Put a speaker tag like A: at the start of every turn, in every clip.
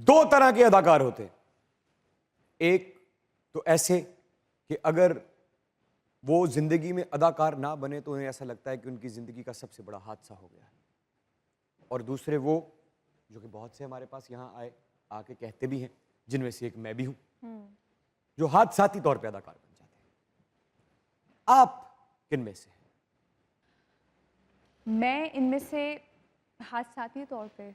A: दो तरह के अदाकार होते हैं। एक तो ऐसे कि अगर वो जिंदगी में अदाकार ना बने तो उन्हें ऐसा लगता है कि उनकी जिंदगी का सबसे बड़ा हादसा हो गया है। और दूसरे वो जो कि बहुत से हमारे पास यहाँ आके कहते भी हैं, जिनमें से एक मैं भी हूं, जो हादसाती तौर पे अदाकार बन जाते हैं। आप किन में से हैं?
B: मैं इनमें से हादसाती तौर पे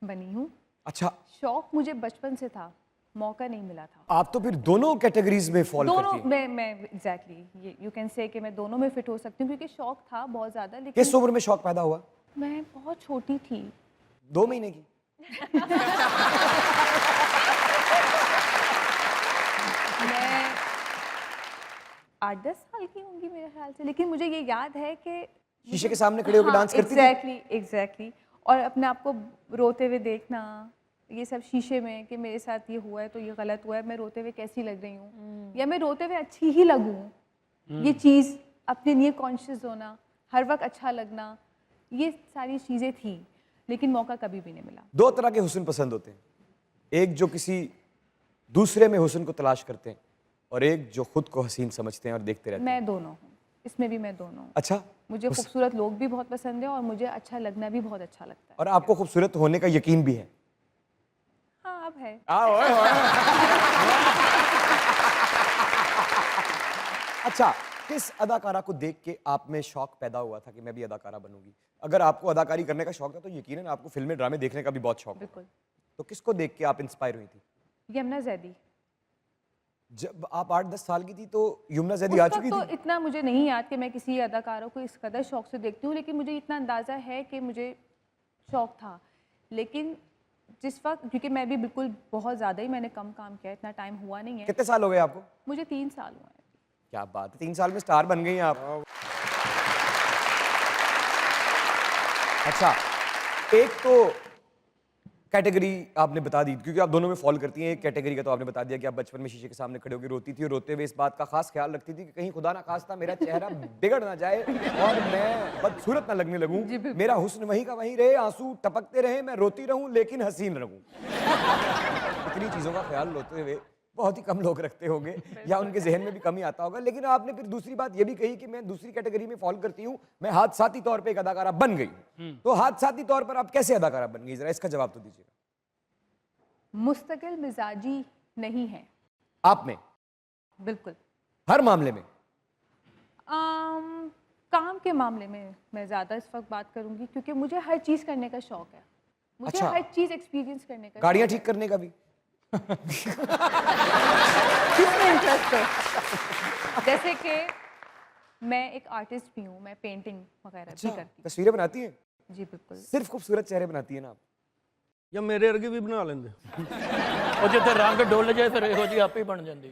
B: बनी हूँ।
A: अच्छा,
B: शौक मुझे बचपन से था, मौका नहीं मिला था।
A: आप तो फिर दोनों कैटेगरीज में फॉल
B: दोनों
A: करती हैं।
B: मैं एग्जैक्टली ये यू कैन से कि मैं दोनों में फिट हो सकती हूँ, क्योंकि शौक था बहुत ज़्यादा। लेकिन
A: किस उम्र में शौक पैदा हुआ?
B: मैं बहुत छोटी थी।
A: 2 महीने की?
B: मैं 8-10 साल की होंगी मेरे ख्याल से, लेकिन मुझे ये याद है कि
A: शीशे के सामने खड़े होकर डांस करती थी?
B: एग्जैक्टली। और अपने आप को रोते हुए देखना, ये सब शीशे में कि मेरे साथ ये हुआ है तो ये गलत हुआ है, मैं रोते हुए कैसी लग रही हूँ, या मैं रोते हुए अच्छी ही लगूँ, ये चीज़ अपने लिए कॉन्शियस होना, हर वक्त अच्छा लगना, ये सारी चीज़ें थी, लेकिन मौका कभी भी नहीं मिला।
A: 2 तरह के हुस्न पसंद होते हैं, एक जो किसी दूसरे में हुस्न को तलाश करते हैं और एक जो खुद को हसीन समझते हैं और देखते रहते हैं।
B: मैं दोनों हूँ, इसमें भी मैं दोनों हूँ।
A: अच्छा,
B: मुझे खूबसूरत लोग भी बहुत पसंद है और मुझे अच्छा लगना भी बहुत अच्छा लगता है।
A: और आपको खूबसूरत होने का यकीन भी है?
B: हाँ, अब है।
A: अच्छा, किस अदाकारा को देख के आप में शौक पैदा हुआ था कि मैं भी अदाकारा बनूंगी? अगर आपको अदाकारी करने का शौक था तो यकीनन आपको फिल्में ड्रामे देखने का भी बहुत शौक होगा।
B: बिल्कुल।
A: तो किसको देख के आप इंस्पायर हुई थी?
B: यमुना जैदी।
A: जब आप 8-10 साल की थी तो यमुना जैदी आ
B: उस
A: चुकी
B: वक्त तो
A: थी?
B: इतना मुझे नहीं याद कि मैं किसी अदाकारों को इस कदर शौक से देखती हूँ, लेकिन मुझे इतना अंदाज़ा है कि मुझे शौक था। लेकिन जिस वक्त, क्योंकि मैं भी बिल्कुल बहुत ज़्यादा ही मैंने कम काम किया, इतना टाइम हुआ नहीं है।
A: कितने साल हो गए आपको?
B: मुझे 3 साल हुए हैं।
A: क्या बात है, 3 साल में स्टार बन गई हैं आप। अच्छा, एक तो कैटेगरी आपने बता दी, क्योंकि आप दोनों में फॉल करती हैं। एक कैटेगरी का तो आपने बता दिया कि आप बचपन में शीशे के सामने खड़े होकर रोती थी और रोते हुए इस बात का खास ख्याल रखती थी कि कहीं खुदा ना खास्ता मेरा चेहरा बिगड़ ना जाए और मैं बदसूरत ना लगने लगूं, मेरा हुस्न वहीं का वहीं रहे, आंसू टपकते रहे, मैं रोती रहूं लेकिन हसीन रहूं। इतनी चीजों का ख्याल होते हुए बहुत ही कम लोग रखते होंगे या उनके जहन में भी कम ही आता होगा। लेकिन आपने फिर दूसरी बात ये भी कही कि मैं दूसरी कैटेगरी में फॉल करती हूँ, मैं हादसाती तौर पे एक अदाकारा बन गई। तो हादसाती तौर पर आप कैसे अदाकारा बन गई, जरा इसका जवाब तो दीजिएगा।
B: मुस्तकिल मिजाजी नहीं है
A: आप में?
B: बिल्कुल।
A: हर मामले में?
B: काम के मामले में मैं ज़्यादा इस वक्त बात करूंगी, क्योंकि मुझे हर चीज़ करने का शौक है। मुझे
A: अच्छा।
B: हर चीज़ एक्सपीरियंस करने का
A: गाड़ियां
B: शौक
A: ठीक करने का भी?
B: है। किसमें इंटरेस्ट है? जैसे कि मैं एक आर्टिस्ट भी हूँ, मैं पेंटिंग वगैरह भी करती हूँ।
A: तस्वीरें बनाती हैं?
B: जी बिल्कुल।
A: सिर्फ खूबसूरत चेहरे बनाती है ना आप?
C: ਜਾਂ ਮੇਰੇ ਵਰਗੇ ਵੀ ਬਣਾ ਲੈਂਦੇ।
D: ਉਹ ਜਿੱਥੇ ਰੰਗ ਡੁੱਲ ਜਾਏ ਫਿਰ ਇਹੋ ਜਿਹੀ ਆਪੇ ਹੀ ਬਣ ਜਾਂਦੀ।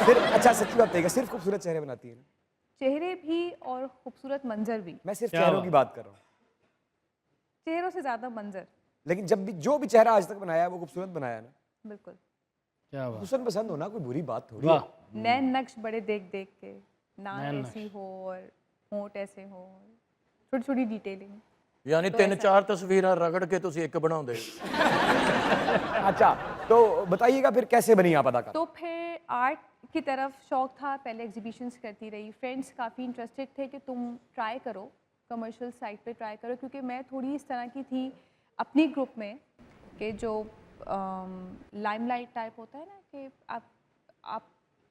A: सिर्फ, अच्छा सच्ची बात कहिएगा, सिर्फ खूबसूरत चेहरे बनाती है ना?
B: चेहरे भी और खूबसूरत मंजर भी।
A: मैं सिर्फ
D: क्या
A: चेहरों
D: बात।
A: की बात कर रहा हूँ।
B: चेहरों से ज़्यादा मंजर।
A: लेकिन जब भी जो भी चेहरा आज तक बनाया है वो खूबसूरत बनाया है ना?
B: बिल्कुल।
D: क्या बात।
A: हुस्न पसंद होना कोई बुरी बात थोड़ी है।
D: वाह।
B: नैन नक्श बड़े देख देख के, नाक
D: नैन
B: ऐसी हो और होंठ ऐसे हो, छोटी छोटी डिटेलिंग।
D: यानी 3-4 तस्वीरां रगड़ के ਤੁਸੀਂ ਇੱਕ ਬਣਾਉਂਦੇ।
A: अच्छा, तो बताइएगा फिर कैसे बनी आप अदाकार?
B: तो फिर आर्ट की तरफ शौक था, पहले एग्जीबिशंस करती रही। फ्रेंड्स काफ़ी इंटरेस्टेड थे कि तुम ट्राई करो, कमर्शियल साइट पे ट्राई करो, क्योंकि मैं थोड़ी इस तरह की थी अपनी ग्रुप में कि जो लाइमलाइट टाइप होता है ना, कि आप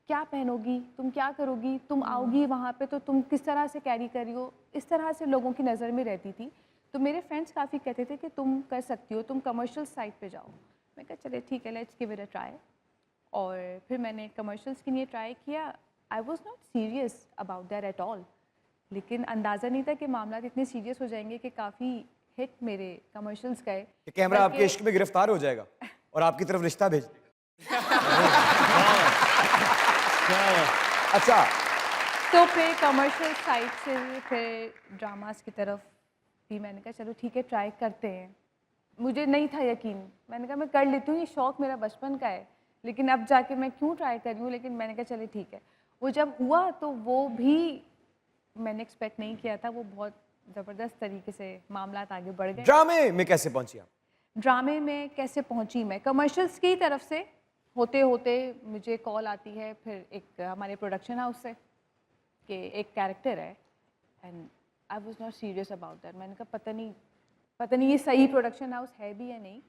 B: क्या पहनोगी, तुम क्या करोगी, तुम आओगी वहाँ पे तो तुम किस तरह से कैरी करी हो, इस तरह से लोगों की नज़र में रहती थी। तो मेरे फ्रेंड्स काफ़ी कहते थे कि तुम कर सकती हो, तुम कमर्शियल साइट पे जाओ। मैं कहा चले ठीक है, let's give it a try. और फिर मैंने कमर्शियल्स के लिए ट्राई किया। I was not serious about that at all, लेकिन अंदाज़ा नहीं था कि मामला इतने सीरियस हो जाएंगे कि काफ़ी हिट मेरे कमर्शियल्स गए।
A: कि कैमरा
B: बल्कि-
A: आपके इश्क में गिरफ्तार हो जाएगा और आपकी तरफ रिश्ता भेज देगा। अच्छा,
B: तो फिर कमर्शियल साइट से फिर ड्रामास की तरफ भी मैंने कहा चलो ठीक है, ट्राई करते हैं। मुझे नहीं था यकीन, मैंने कहा मैं कर लेती हूँ, ये शौक़ मेरा बचपन का है, लेकिन अब जाके मैं क्यों ट्राई कर रही हूँ। लेकिन मैंने कहा चले ठीक है। वो जब हुआ तो वो भी मैंने एक्सपेक्ट नहीं किया था, वो बहुत ज़बरदस्त तरीके से मामला आगे बढ़ गए।
A: ड्रामे में कैसे पहुंची आप?
B: ड्रामे में कैसे पहुंची मैं, कमर्शियल्स की तरफ से होते होते मुझे कॉल आती है फिर एक हमारे प्रोडक्शन हाउस से कि एक कैरेक्टर है and I was not serious about that. मैंने कहा पता नहीं ये सही प्रोडक्शन हाउस है भी या नहीं,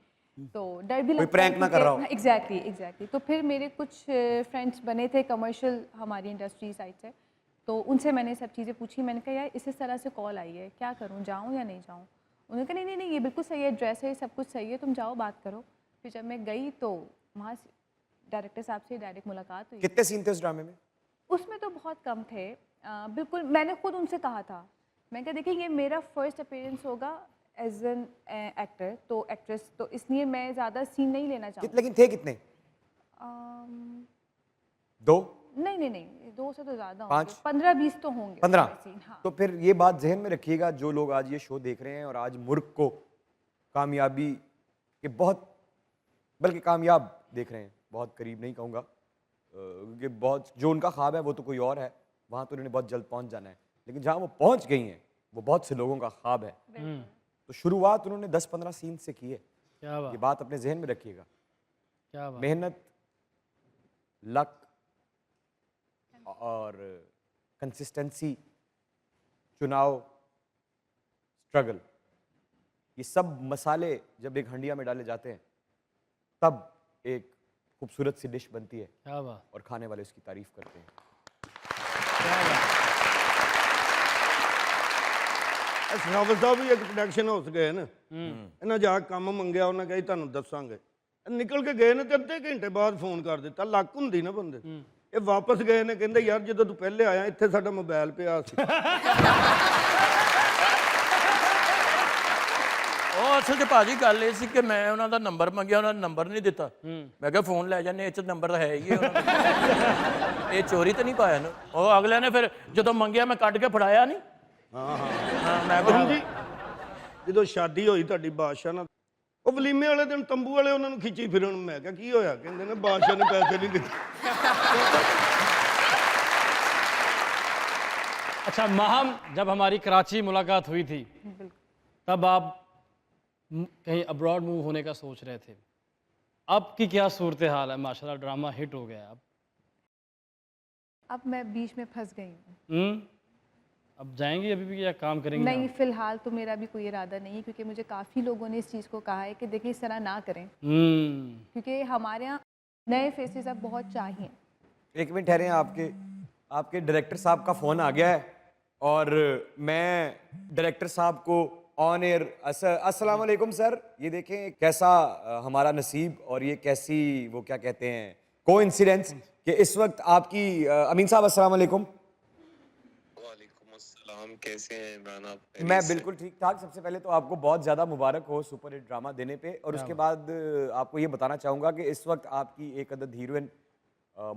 B: तो डर भी लगता
A: prank ना कर रहा हो।
B: एग्जैक्टली। तो फिर मेरे कुछ फ्रेंड्स बने थे कमर्शियल हमारी इंडस्ट्री साइड से, तो उनसे मैंने सब चीज़ें पूछी। मैंने कहा यार इस तरह से कॉल आई है, क्या करूँ, जाऊँ या नहीं जाऊँ। उन्होंने कहा नहीं ये बिल्कुल सही है, ड्रेस है, सब कुछ सही है, तुम जाओ बात करो। फिर जब मैं गई तो वहाँ डायरेक्टर साहब से डायरेक्ट मुलाकात हुई।
A: कितने सीन थे उस ड्रामे में?
B: उसमें तो बहुत कम थे, बिल्कुल। मैंने खुद उनसे कहा था, मैं कहा देखिए ये मेरा फर्स्ट अपीयरेंस होगा एज एन एक्टर तो एक्ट्रेस, तो इसलिए मैं ज़्यादा सीन नहीं लेना चाहूँगी।
A: लेकिन थे कितने? दो?
B: नहीं 2 से तो ज़्यादा होंगे,
A: 5?
B: 15-20 तो होंगे
A: 15?
B: सीन। हाँ
A: तो फिर ये बात जहन में रखिएगा, जो लोग आज ये शो देख रहे हैं और आज मुर्ख को कामयाबी के बहुत, बल्कि कामयाब देख रहे हैं, बहुत करीब नहीं कहूँगा, क्योंकि बहुत जो उनका ख्वाब है वो तो कोई और है, वहाँ तो उन्होंने बहुत जल्द पहुँच जाना है, लेकिन जहाँ वो पहुँच गई हैं वो बहुत से लोगों का ख्वाब है। तो शुरुआत उन्होंने 10-15 सीन से की है।
C: क्या
A: ये
C: बात,
A: बात अपने जहन में रखिएगा।
C: क्या बात।
A: मेहनत, लक और कंसिस्टेंसी, चुनाव, स्ट्रगल, ये सब मसाले जब एक हंडिया में डाले जाते हैं तब एक खूबसूरत सी डिश बनती है
C: क्या बात,
A: और खाने वाले उसकी तारीफ करते हैं।
C: क्या बात। ਸਨਾਵਤ ਸਾਹਿਬ ਵੀ ਇੱਕ ਪ੍ਰੋਡਕਸ਼ਨ ਹਾਊਸ ਗਏ ਨੇ, ਇਹਨਾਂ ਜਾ ਕੇ ਕੰਮ ਮੰਗਿਆ, ਉਹਨਾਂ ਕਹੀ ਤੁਹਾਨੂੰ ਦੱਸਾਂਗੇ, ਨਿਕਲ ਕੇ ਗਏ ਨੇ ਤੇ ਅੱਧੇ ਘੰਟੇ ਬਾਅਦ ਫੋਨ ਕਰ ਦਿੱਤਾ। ਲੱਕ ਹੁੰਦੀ ਨਾ ਬੰਦੇ, ਇਹ ਵਾਪਸ ਗਏ ਨੇ, ਕਹਿੰਦੇ ਯਾਰ ਜਦੋਂ ਤੂੰ ਪਹਿਲੇ ਆਇਆ ਇੱਥੇ ਸਾਡਾ ਮੋਬਾਈਲ ਪਿਆ ਸੀ।
D: ਉਹ ਅਸਲ 'ਚ ਭਾਜੀ ਗੱਲ ਇਹ ਸੀ ਕਿ ਮੈਂ ਉਹਨਾਂ ਦਾ ਨੰਬਰ ਮੰਗਿਆ, ਉਹਨਾਂ ਨੇ ਨੰਬਰ ਨਹੀਂ ਦਿੱਤਾ। ਮੈਂ ਕਿਹਾ ਫੋਨ ਲੈ ਜਾਂਦੇ, ਇਹ 'ਚ ਨੰਬਰ ਤਾਂ ਹੈ ਹੀ ਹੈ ਉਹਨਾਂ ਦਾ। ਇਹ ਚੋਰੀ ਤਾਂ ਨਹੀਂ ਪਾਇਆ ਨਾ। ਉਹ ਅਗਲੇ ਨੇ ਫਿਰ ਜਦੋਂ ਮੰਗਿਆ ਮੈਂ ਕੱਢ ਕੇ ਫੜਾਇਆ ਨਹੀਂ। ਹਾਂ ਮੈਂ
C: ਅਰੁਣ ਜੀ, ਜਦੋਂ ਸ਼ਾਦੀ ਹੋਈ ਤੁਹਾਡੀ ਬਾਦਸ਼ਾਹ ਨਾਲ, ਉਹ ਵਲੀਮੇ ਵਾਲੇ ਦਿਨ ਤੰਬੂ ਵਾਲੇ ਉਹਨਾਂ ਨੂੰ ਖਿੱਚੀ ਫਿਰਨ, ਮੈਂ ਕਿਹਾ ਕੀ ਹੋਇਆ, ਕਹਿੰਦੇ ਨੇ ਬਾਦਸ਼ਾਹ ਨੇ ਪੈਸੇ ਨਹੀਂ ਦਿੱਤੇ।
E: अच्छा माहम, जब हमारी कराची मुलाकात हुई थी तब आप कहीं अब्रॉड मूव होने का सोच रहे थे, अब की क्या सूरत हाल है? माशाल्लाह ड्रामा हिट हो गया।
B: अब मैं बीच में फंस गई हूँ।
E: अब जाएंगी अभी भी या काम करेंगी?
B: नहीं, फिलहाल तो मेरा भी कोई इरादा नहीं है, क्योंकि मुझे काफ़ी लोगों ने इस चीज़ को कहा है कि देखिए इस तरह ना करें, क्योंकि हमारे यहाँ नए फेसेस अब बहुत चाहिए।
A: एक मिनट ठहरे, आपके डायरेक्टर साहब का फ़ोन आ गया है और मैं डायरेक्टर साहब को ऑन एयर अस्सलाम वालेकुम सर, ये देखें कैसा हमारा नसीब और ये कैसी वो क्या कहते हैं कोइंसिडेंस कि इस वक्त आपकी अमीन साहब अस्सलाम वालेकुम।
F: वालेकुम अस्सलाम, कैसे हैं इमरान आप?
A: मैं बिल्कुल ठीक ठाक। सबसे पहले तो आपको बहुत ज़्यादा मुबारक हो सुपर हिट ड्रामा देने पे, और उसके बाद आपको ये बताना चाहूँगा कि इस वक्त आपकी एक अदद हीरोइन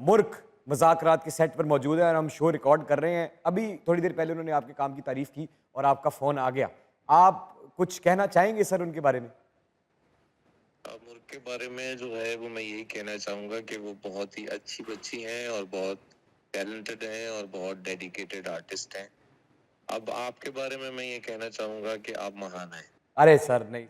A: मुर्ख मज़ाकरात के सेट पर मौजूद है और हम शो रिकॉर्ड कर रहे हैं। अभी थोड़ी देर पहले उन्होंने आपके काम की तारीफ़ की और आपका फ़ोन आ गया। आप कुछ कहना चाहेंगे सर उनके बारे में?
F: मुर्ग के बारे में जो है वो मैं यही कहना चाहूँगा कि वो बहुत ही अच्छी बच्ची हैं और बहुत टैलेंटेड हैं और बहुत डेडिकेटेड आर्टिस्ट हैं। अब आपके बारे में मैं ये कहना चाहूँगा कि आप महान हैं।
A: अरे सर नहीं।